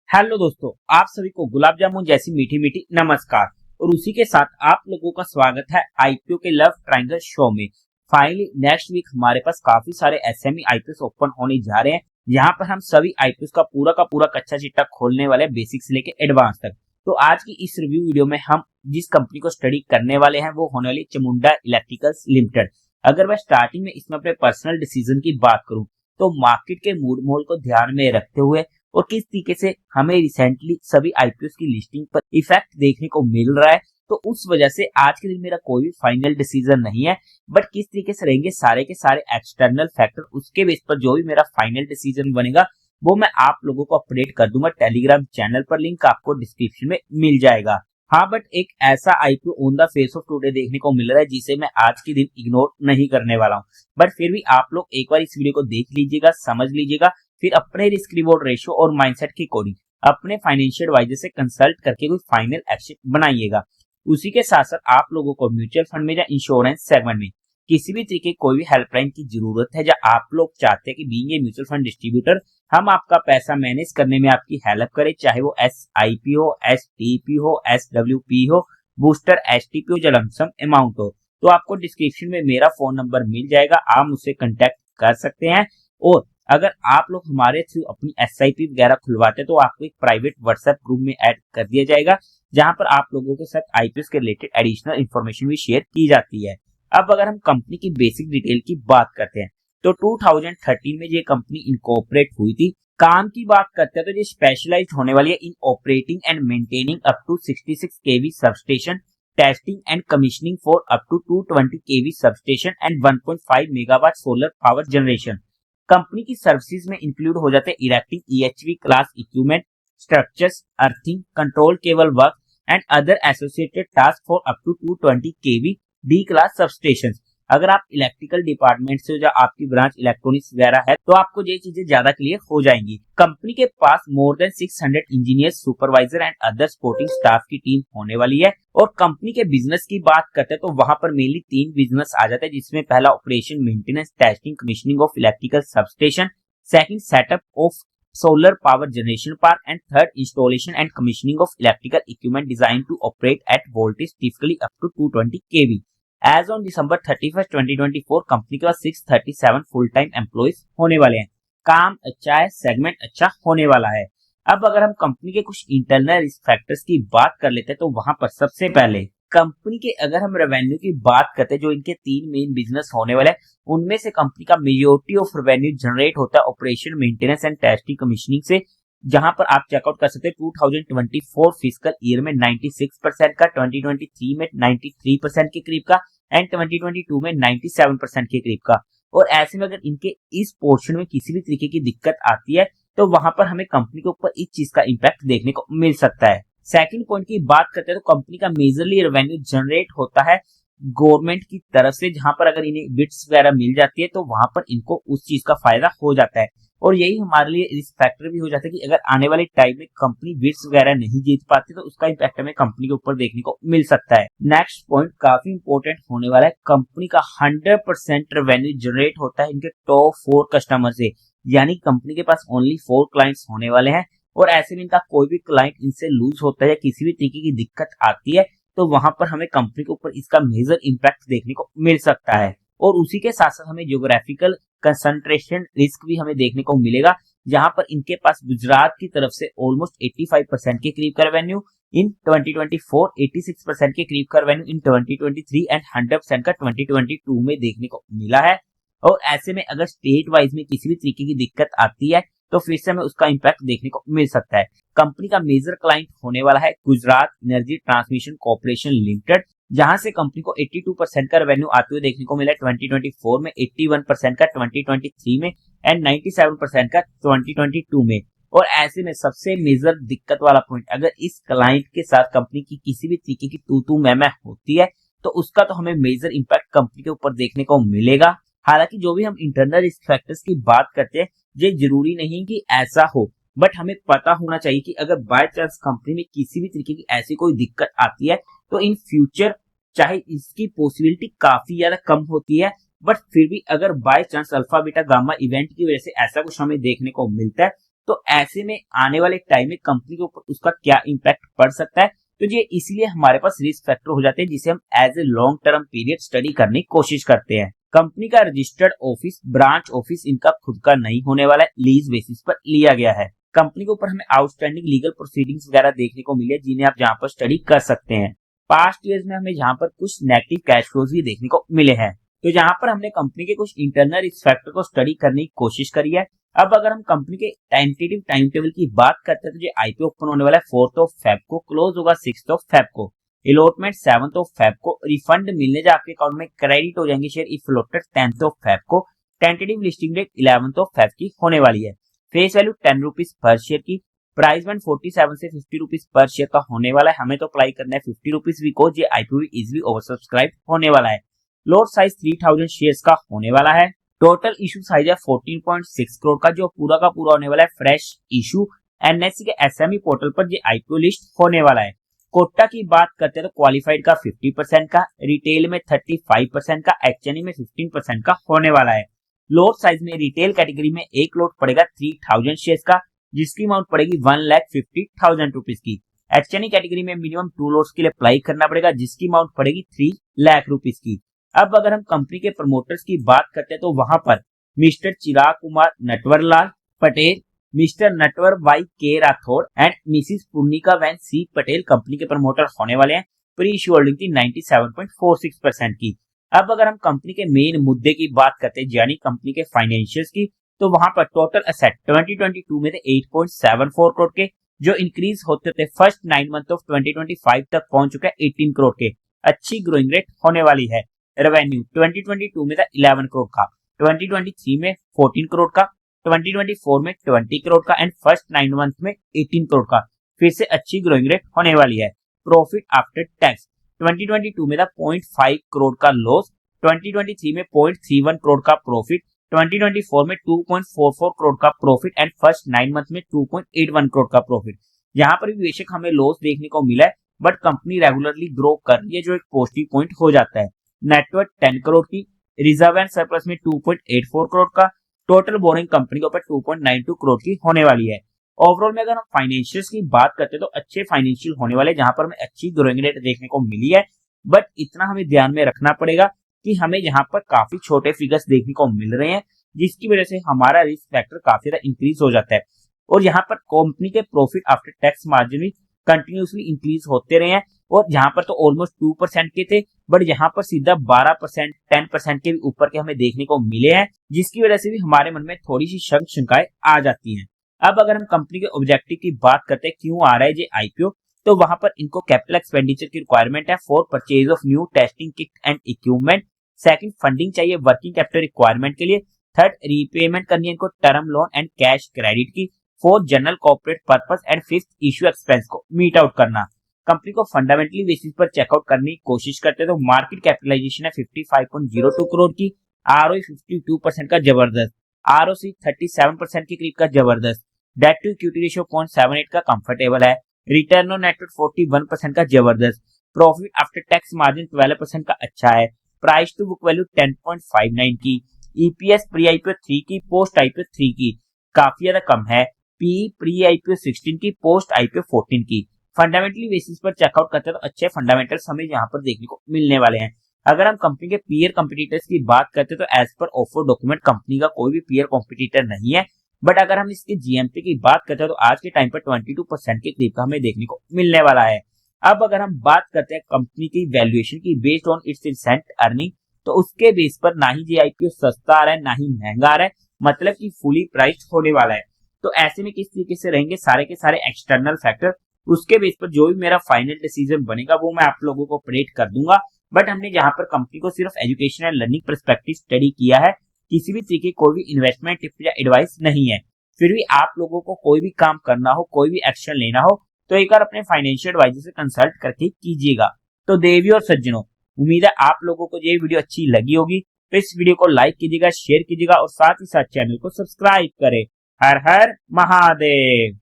Hello दोस्तों, आप सभी को गुलाब जामुन जैसी मीठी मीठी नमस्कार। और उसी के साथ आप लोगों का स्वागत है आईपीओ के लव ट्रायंगल शो में। फाइनली नेक्स्ट वीक हमारे पास काफी सारे एसएमई आईपीओ ओपन होने जा रहे हैं। यहाँ पर हम सभी आईपीओ का पूरा कच्चा चिट्टा खोलने वाले हैं, बेसिक से लेके एडवांस तक। तो आज की इस रिव्यू वीडियो में हम जिस कंपनी को स्टडी करने वाले हैं वो होने वाली चामुंडा इलेक्ट्रिकल्स लिमिटेड। अगर मैं स्टार्टिंग में इसमें अपने पर्सनल डिसीजन की बात करूं तो मार्केट के मूड माहौल को ध्यान में रखते हुए और किस तरीके से हमें रिसेंटली सभी आईपीओ की लिस्टिंग पर इफेक्ट देखने को मिल रहा है, तो उस वजह से आज के दिन मेरा कोई भी फाइनल डिसीजन नहीं है। बट किस तरीके से रहेंगे सारे के सारे एक्सटर्नल फैक्टर, उसके बेस पर जो भी मेरा फाइनल डिसीजन बनेगा वो मैं आप लोगों को अपडेट कर दूंगा टेलीग्राम चैनल पर। लिंक आपको डिस्क्रिप्शन में मिल जाएगा। हाँ, बट एक ऐसा IPO on the face of today देखने को मिल रहा है जिसे मैं आज के दिन इग्नोर नहीं करने वाला हूँ। बट फिर भी आप लोग एक बार इस वीडियो को देख लीजिएगा, समझ लीजिएगा, फिर अपने रिस्क रिवॉर्ड रेशियो और माइंडसेट के अकॉर्डिंग अपने फाइनेंशियल एडवाइजर से कंसल्ट करके कोई फाइनल एक्शन बनाइएगा। उसी के साथ साथ आप लोगों को म्यूचुअल फंड में या इंश्योरेंस सेगमेंट में किसी भी तरीके कोई भी हेल्पलाइन की जरूरत है, या आप लोग चाहते हैं कि being a mutual fund distributor हम आपका पैसा मैनेज करने में आपकी हेल्प करें, चाहे वो SIP हो, STP हो, SWP हो, बूस्टर STP हो या लमसम अमाउंट हो, तो आपको डिस्क्रिप्शन में मेरा फोन नंबर मिल जाएगा, आप मुझसे कांटेक्ट कर सकते हैं। और अगर आप लोग हमारे थ्रू अपनी SIP वगैरह खुलवाते हैं तो आपको एक प्राइवेट व्हाट्सएप ग्रुप में ऐड कर दिया जाएगा, जहां पर आप लोगों के साथ आईपीओ के रिलेटेड एडिशनल इन्फॉर्मेशन भी शेयर की जाती है। अब अगर हम कंपनी की बेसिक डिटेल की बात करते हैं तो 2013 में ये कंपनी इनकॉर्पोरेट हुई थी। काम की बात करते हैं तो ये स्पेशलाइज्ड होने वाली है in operating and maintaining up to 66 kV substation, testing and commissioning for up to 220 kV substation and 1.5 megawatt solar power generation. Company की सर्विसेज में इंक्लूड हो जाते हैं erecting EHV class equipment, structures, earthing, control cable work and other associated task for up to 220 kV D class substation. अगर आप electrical department से या आपकी ब्रांच इलेक्ट्रॉनिक्स वगैरह है तो आपको ये चीजें ज्यादा क्लियर हो जाएंगी। कंपनी के पास more than 600 engineer, supervisor and other supporting staff की टीम होने वाली है। और कंपनी के बिजनेस की बात करते हैं तो वहां पर मेनली 3 बिजनेस आ जाते हैं, जिसमें पहला operation, maintenance, testing, commissioning of electrical substation, second setup of solar power generation park, and third installation and commissioning of electrical equipment designed to operate at voltage typically up to 220 kV। As on December 31st 2024 company के पास 637 full time employees होने वाले हैं। काम अच्छा है, segment अच्छा होने वाला है। अब अगर हम कंपनी के कुछ इंटरनल रिस्क फैक्टर्स की बात कर लेते हैं तो वहां पर सबसे पहले कंपनी के अगर हम रेवेन्यू की बात करते हैं, जो इनके 3 मेन बिजनेस होने वाले हैं उनमें से कंपनी का मेजॉरिटी ऑफ रेवेन्यू जनरेट होता है operation, maintenance and testing commissioning से, जहां पर आप चेकआउट कर सकते हैं 2024 फिजिकल ईयर में 96% का, 2023 में 93% के करीब का एंड 2022 में 97% के करीब का। और ऐसे में अगर इनके इस पोर्शन में किसी भी तरीके की दिक्कत आती है तो वहां पर हमें कंपनी के ऊपर इस चीज का इम्पैक्ट देखने को मिल सकता है। सेकंड पॉइंट की बात करते हैं तो कंपनी का मेजरली रेवेन्यू जनरेट होता है गवर्नमेंट की तरफ से, जहां पर अगर इन्हें बिट्स वगैरह मिल जाती है तो वहां पर इनको उस चीज का फायदा हो जाता है। और यही हमारे लिए रिस्क फैक्टर भी हो जाता है कि अगर आने वाले टाइम में कंपनी बिट्स वगैरह नहीं जीत पाती तो उसका इम्पैक्ट हमें कंपनी के ऊपर देखने को मिल सकता है। नेक्स्ट पॉइंट काफी इंपॉर्टेंट होने वाला है, कंपनी का 100% रेवेन्यू जनरेट होता है इनके टॉप 4 कस्टमर से, यानी कंपनी के पास ओनली 4 क्लाइंट्स होने वाले हैं। और ऐसे में इनका कोई भी क्लाइंट इनसे लूज होता है या किसी भी तरीके की दिक्कत आती है तो वहां पर हमें कंपनी के ऊपर इसका मेजर इम्पैक्ट देखने को मिल सकता है। और उसी के साथ साथ हमें ज्योग्राफिकल कंसंट्रेशन रिस्क भी हमें देखने को मिलेगा, जहां पर इनके पास गुजरात की तरफ से ऑलमोस्ट 85% के करीब का रेवेन्यू इन 2024, 86% के करीब का रेवेन्यू इन 2023 एंड 100% का 2022 में देखने को मिला है। और ऐसे में अगर स्टेट वाइज में किसी भी तरीके की दिक्कत आती है तो फिर से हमें उसका इम्पैक्ट देखने को मिल सकता है। कंपनी का मेजर क्लाइंट होने वाला है Gujarat energy transmission corporation limited, जहां से कंपनी को 82% का रेवेन्यू आते हुए देखने को मिला 2024 में, 81% का 2023 में एंड 97% का 2022 में। और ऐसे में सबसे मेजर दिक्कत वाला पॉइंट, अगर इस क्लाइंट के साथ कंपनी की किसी भी तरीके की तू मैं होती है तो उसका तो हमें मेजर इम्पैक्ट कंपनी के ऊपर देखने को मिलेगा। हालांकि जो भी हम इंटरनल रिस्क फैक्टर्स की बात करते हैं ये जरूरी नहीं कि ऐसा हो, बट हमें पता होना चाहिए कि अगर बाय चांस कंपनी में किसी भी तरीके की ऐसी कोई दिक्कत आती है तो इन फ्यूचर चाहे इसकी पॉसिबिलिटी काफी ज्यादा कम होती है, बट फिर भी अगर by chance alpha beta gamma event की वजह से ऐसा कुछ हमें देखने को मिलता है तो ऐसे में आने वाले टाइम में कंपनी के ऊपर उसका क्या इम्पैक्ट पड़ सकता है, तो ये इसीलिए हमारे पास रिस्क फैक्टर हो जाते हैं जिसे हम as a long term period study करने की कोशिश करते हैं। कंपनी का रजिस्टर्ड ऑफिस, ब्रांच ऑफिस इनका खुद का नहीं होने वाला है, लीज बेसिस पर लिया गया है। कंपनी के ऊपर हमें आउटस्टैंडिंग लीगल प्रोसीडिंग्स वगैरह देखने को मिले जिन्हें आप जहाँ पर स्टडी कर सकते हैं। पास्ट ईयर्स में हमें जहाँ पर कुछ नेगेटिव कैश फ्लोज भी देखने को मिले हैं। तो जहाँ पर हमने कंपनी के कुछ इंटरनल रिस्क फैक्टर को स्टडी करने की कोशिश करी है। अब अगर हम कंपनी के टेंटेटिव टाइम टेबल की बात करते हैं तो जो आईपीओ ओपन होने वाला है 4 फेब को, क्लोज होगा 6 फेब को, अलॉटमेंट 7 फेब को, रिफंड मिलने जो आपके अकाउंट में क्रेडिट हो जाएंगे शेयर इफ अलॉटेड 10 फेब को, टेंटेटिव लिस्टिंग डेट 11 फेब की होने वाली है। Face value 10 rupees per share की, प्राइस बैंड 47 से 50 रुपीज पर शेयर का होने वाला है। हमें तो अप्लाई करना है 50 रुपीज बिकॉज ये आईपीओ इजिली ओवर सब्सक्राइब होने वाला है। लॉट साइज 3000 शेयर्स का होने वाला है। टोटल इशू साइज है 14.6 करोड़ का जो पूरा का पूरा होने वाला है फ्रेश इशू। एनएससी के एसएमई पोर्टल पर ये आईपीओ लिस्ट होने वाला है। कोटा की बात करते हैं तो क्वालिफाइड का 50% का, रिटेल में 35% का, एक्सचेंज में 15% का होने वाला है। लॉट साइज में रिटेल कैटेगरी में एक लॉट पड़ेगा 3000 शेयर्स का जिसकी अमाउंट पड़ेगी 1,50,000 रुपीज की। एक्सचेंज कैटेगरी में मिनिमम 2 लॉट्स के लिए अप्लाई करना पड़ेगा जिसकी अमाउंट पड़ेगी 3 लाख रुपीज की। अब अगर हम कंपनी के प्रमोटर्स की बात करते हैं तो वहां पर Mr Chirag Kumar Natwarlal Patel, Mr Natwar Y K Rathore and Mrs Purnika वैन सी पटेल कंपनी के प्रमोटर होने वाले हैं। प्री इश्यू होल्डिंग थी 97.46% की। अब अगर हम कंपनी के मेन मुद्दे की बात करते हैं यानी कंपनी के फाइनेंशियल्स की, तो वहां पर टोटल एसेट 2022 में थे 8.74 करोड़ के जो इंक्रीज होते थे फर्स्ट 9 मंथ ऑफ 2025 तक पहुंच चुके हैं 18 करोड़ के। अच्छी ग्रोइंग रेट होने वाली है। रेवेन्यू 2022 में था 11 करोड़ का, 2023 में 14 करोड़ का, 2024 में 20 करोड़ का एंड फर्स्ट 9 मंथ में 18 करोड़ का। फिर से अच्छी ग्रोइंग रेट होने वाली है। प्रॉफिट आफ्टर टैक्स 2022 में था 0.5 करोड़ का लॉस, 2023 में 0.31 करोड़ का प्रॉफिट, 2024 में 2.44 करोड़ का प्रॉफिट एंड फर्स्ट 9 मंथ में 2.81 करोड़ का प्रॉफिट। यहाँ पर भी बेशक हमें लॉस देखने को मिला है बट कंपनी रेगुलरली ग्रो कर रही है जो एक पॉजिटिव पॉइंट हो जाता है। नेटवर्क 10 करोड़ की, रिजर्व एंड सरप्लस में 2.84 करोड़ का, टोटल बोरिंग कंपनी के ऊपर 2.92 करोड़ की होने वाली है। ओवरऑल में अगर हम फाइनेंशियल्स की बात करते हैं तो अच्छे फाइनेंशियल होने वाले जहां पर हमें अच्छी ग्रोइंग रेट देखने को मिली है बट इतना हमें ध्यान में रखना पड़ेगा कि हमें यहाँ पर काफी छोटे फिगर्स देखने को मिल रहे हैं जिसकी वजह से हमारा रिस्क फैक्टर काफी ज्यादा इंक्रीज हो जाता है। और यहाँ पर कंपनी के प्रॉफिट आफ्टर टैक्स मार्जिन भी कंटिन्यूसली इंक्रीज होते रहे हैं और यहाँ पर तो ऑलमोस्ट 2% के थे बट यहाँ पर सीधा 12%, 10% के भी ऊपर के हमें देखने को मिले हैं जिसकी वजह से भी हमारे मन में थोड़ी सी शंकाएं आ जाती हैं। अब अगर हम कंपनी के ऑब्जेक्टिव की बात करते हैं क्यों आ रहा है ये आईपीओ, तो वहां पर इनको कैपिटल एक्सपेंडिचर की रिक्वायरमेंट है for purchase of new testing kit and equipment. Second, funding चाहिए वर्किंग कैपिटल रिक्वायरमेंट के लिए। थर्ड, रीपेमेंट करनी है इनको term loan and cash credit की। Fourth, general corporate purpose and fifth, issue expense को मीट आउट करना। कंपनी को फंडामेंटली बेसिस पर चेकआउट करने की कोशिश करते हैं तो मार्केट कैपिटलाइजेशन है 55.02 करोड़ की, आरओई 52% का जबरदस्त, आरओसी 37% के करीब का जबरदस्त, डेट टू इक्विटी रेशियो 0.78 का कंफर्टेबल है, रिटर्न ऑन नेटवर्थ 41% का जबरदस्त, प्रॉफिट आफ्टर टैक्स मार्जिन 12% का अच्छा है, प्राइस टू बुक वैल्यू 10.59 की, ईपीएस प्री आईपीओ 3 की, पोस्ट आईपीओ 3 की काफी ज्यादा कम है, पी प्री आईपीओ 16 की, पोस्ट आईपीओ 14 की। फंडामेंटली बेसिस पर चेकआउट करते हैं तो अच्छे फंडामेंटल्स हमें यहाँ पर देखने को मिलने वाले हैं। अगर हम कंपनी के पीयर कंपटीटर्स की बात करते हैं तो as per offer document company का कोई भी पीयर कंपटीटर नहीं है बट अगर हम इसके जीएमपी की बात करते हैं तो आज के टाइम पर 22% के करीब का हमें देखने को मिलने वाला है। अब अगर हम बात करते हैं कंपनी की वैल्यूएशन की based on it's recent earning, तो उसके बेस पर ना ही ये आईपीओ सस्ता आ रहा है ना ही महंगा आ रहा है, मतलब कि फुली प्राइस्ड होने वाला है। तो ऐसे में किस तरीके से रहेंगे सारे के सारे एक्सटर्नल फैक्टर, उसके बेस पर जो भी मेरा फाइनल डिसीजन बनेगा वो मैं आप लोगों को अपडेट कर दूंगा। बट हमने जहां पर कंपनी को सिर्फ education and learning perspective study किया है, किसी भी तरीके कोई भी इन्वेस्टमेंट टिप या एडवाइस नहीं है। फिर भी आप लोगों को कोई भी काम करना हो, कोई भी एक्शन लेना हो तो एक बार अपने फाइनेंशियल एडवाइजर से कंसल्ट करके कीजिएगा। तो देवी और सज्जनों, उम्मीद है आप लोगों को ये वीडियो अच्छी लगी होगी, तो इस वीडियो को लाइक कीजिएगा, शेयर कीजिएगा और साथ ही साथ चैनल को सब्सक्राइब करें। हर हर महादेव।